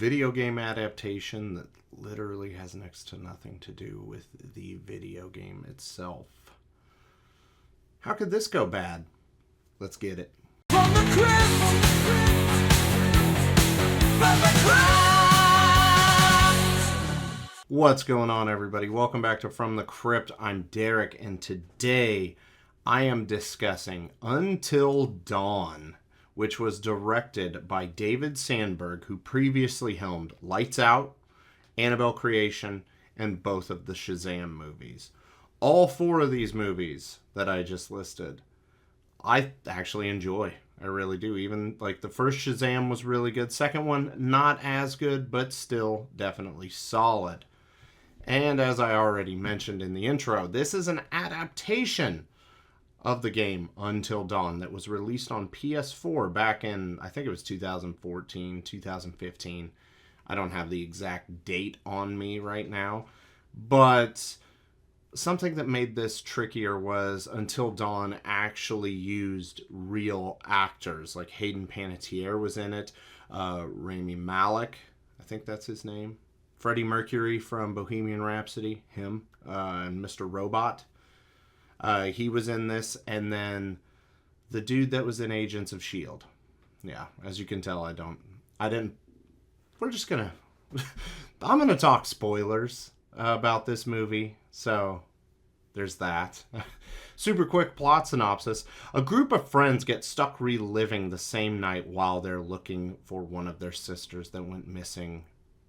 video game adaptation that literally has next to nothing to do with the video game itself. How could this go bad? Let's get it. From the Crypt! From the Crypt! What's going on, everybody? Welcome back to From the Crypt. I'm Derek, and today I am discussing Until Dawn, which was directed by David Sandberg, who previously helmed Lights Out, Annabelle Creation, and both of the Shazam movies. All four of these movies that I just listed, I actually enjoy. I really do. Even like the first Shazam was really good. Second one, not as good, but still definitely solid. And as I already mentioned in the intro, this is an adaptation of the game Until Dawn that was released on PS4 back in, I think it was 2014, 2015. I don't have the exact date on me right now, but something that made this trickier was Until Dawn actually used real actors. Like Hayden Panettiere was in it, Rami Malek, I think that's his name, Freddie Mercury from Bohemian Rhapsody, him, and Mr. Robot. He was in this, and then the dude that was in Agents of S.H.I.E.L.D. Yeah, as you can tell, we're just gonna, I'm gonna talk spoilers about this movie, so there's that. Super quick plot synopsis. A group of friends get stuck reliving the same night while they're looking for one of their sisters that went missing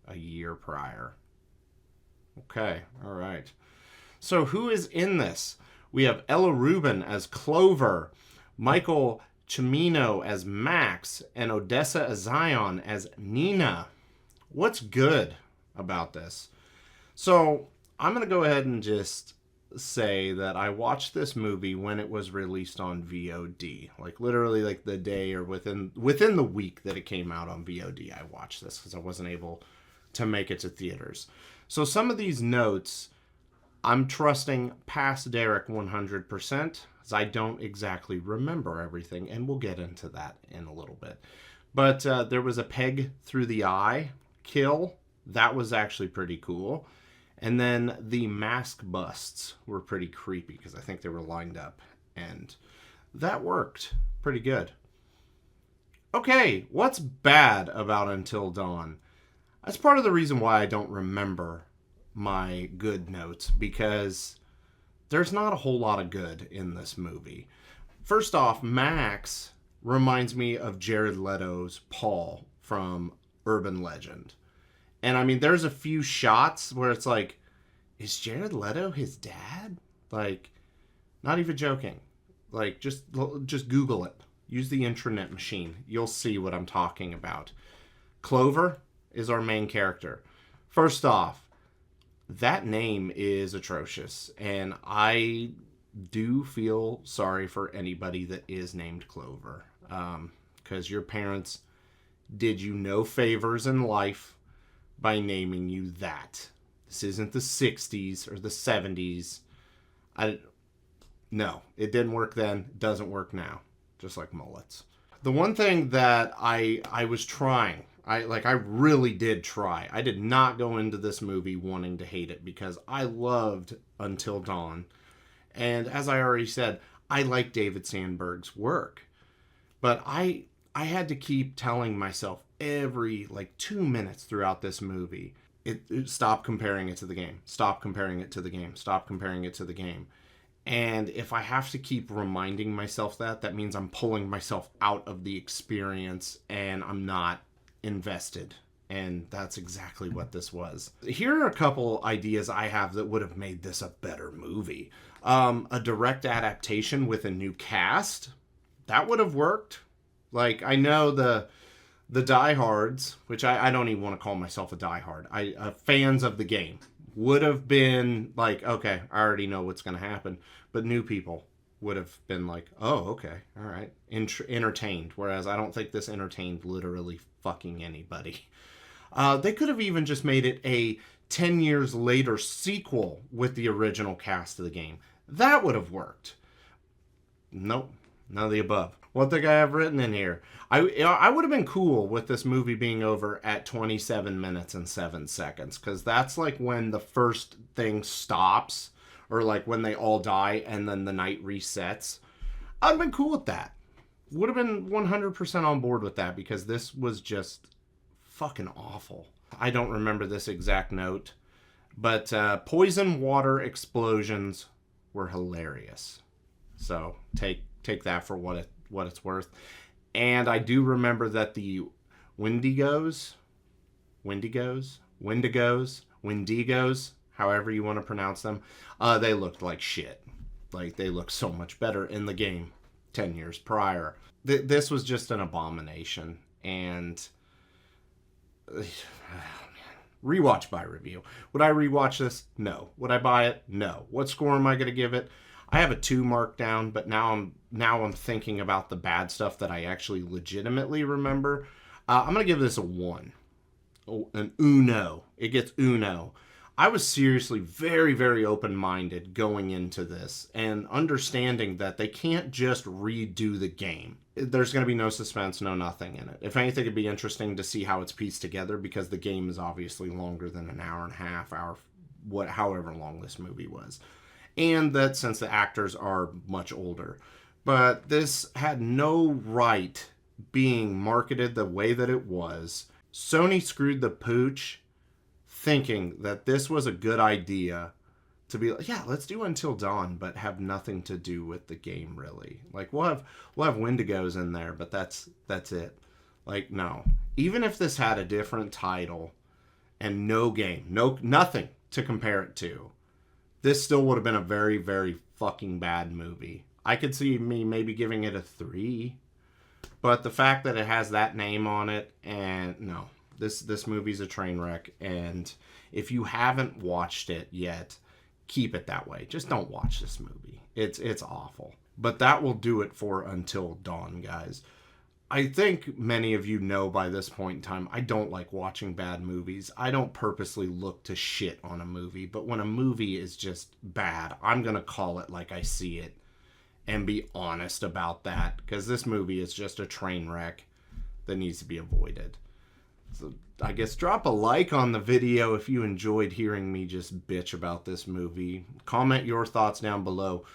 a year prior. Okay, alright. So who is in this? We have Ella Rubin as Clover, Michael Cimino as Max, and Odessa Azion as Nina. What's good about this? So I'm going to go ahead and just say that I watched this movie when it was released on VOD. Like literally like the day or within the week that it came out on VOD, I watched this because I wasn't able to make it to theaters. So some of these notes, I'm trusting past Derek 100%, as I don't exactly remember everything, and we'll get into that in a little bit. But there was a peg through the eye kill. That was actually pretty cool. And then the mask busts were pretty creepy, because I think they were lined up, and that worked pretty good. Okay, what's bad about Until Dawn? That's part of the reason why I don't remember my good notes, because there's not a whole lot of good in this movie. First off, Max reminds me of Jared Leto's Paul from Urban Legend. And I mean, there's a few shots where it's like, is Jared Leto his dad? Like, not even joking. Like, just Google it. Use the intranet machine. You'll see what I'm talking about. Clover is our main character. First off, that name is atrocious, and I do feel sorry for anybody that is named Clover, because your parents did you no favors in life by naming you that. This isn't the 60s or the 70s. No, it didn't work then, doesn't work now, just like mullets. The one thing that I was trying, I really did try. I did not go into this movie wanting to hate it, because I loved Until Dawn. And as I already said, I like David Sandberg's work. But I had to keep telling myself every 2 minutes throughout this movie, stop comparing it to the game. Stop comparing it to the game. Stop comparing it to the game. And if I have to keep reminding myself that means I'm pulling myself out of the experience, and I'm not invested, and that's exactly what this was. Here are a couple ideas I have that would have made this a better movie. A direct adaptation with a new cast, that would have worked. Like, I know the diehards, which I don't even want to call myself a diehard, fans of the game would have been like, okay, I already know what's going to happen, but new people would have been like, oh, okay, all right, entertained. Whereas I don't think this entertained literally fucking anybody. They could have even just made it a 10 years later sequel with the original cast of the game. That would have worked. Nope, none of the above. What the guy have written in here? I would have been cool with this movie being over at 27 minutes and 7 seconds, because that's like when the first thing stops, or like when they all die and then the night resets. I'd have been cool with that. Would have been 100% on board with that, because this was just fucking awful. I don't remember this exact note, but poison water explosions were hilarious. So take that for what it's worth. And I do remember that the Wendigos, however you want to pronounce them, they looked like shit. Like, they looked so much better in the game 10 years prior. This was just an abomination. And rewatch by review. Would I rewatch this? No. Would I buy it? No. What score am I going to give it? I have a 2 marked down, but now I'm thinking about the bad stuff that I actually legitimately remember. I'm going to give this a 1. An uno. It gets uno. I was seriously very, very open-minded going into this and understanding that they can't just redo the game. There's going to be no suspense, no nothing in it. If anything, it'd be interesting to see how it's pieced together, because the game is obviously longer than an hour and a half, however long this movie was. And that since the actors are much older. But this had no right being marketed the way that it was. Sony screwed the pooch thinking that this was a good idea to be like, yeah, let's do Until Dawn, but have nothing to do with the game, really. Like, we'll have Wendigos in there, but that's it. Like, no. Even if this had a different title and no game, nothing to compare it to, this still would have been a very, very fucking bad movie. I could see me maybe giving it a 3. But the fact that it has that name on it, and no. This movie's a train wreck. And if you haven't watched it yet, keep it that way. Just don't watch this movie. It's awful. But that will do it for Until Dawn, guys. I think many of you know by this point in time, I don't like watching bad movies. I don't purposely look to shit on a movie, but when a movie is just bad, I'm going to call it like I see it and be honest about that, because this movie is just a train wreck that needs to be avoided. So I guess drop a like on the video if you enjoyed hearing me just bitch about this movie. Comment your thoughts down below.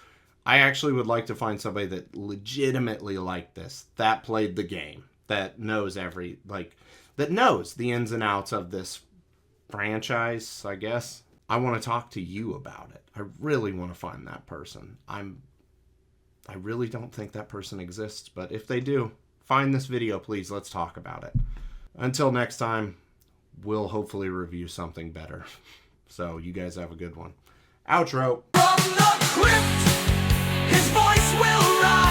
I actually would like to find somebody that legitimately liked this, that played the game, that knows that knows the ins and outs of this franchise, I guess. I want to talk to you about it. I really want to find that person. I really don't think that person exists, but if they do, find this video, please. Let's talk about it. Until next time, we'll hopefully review something better. So you guys have a good one. Outro. From the crypt, his voice will rise.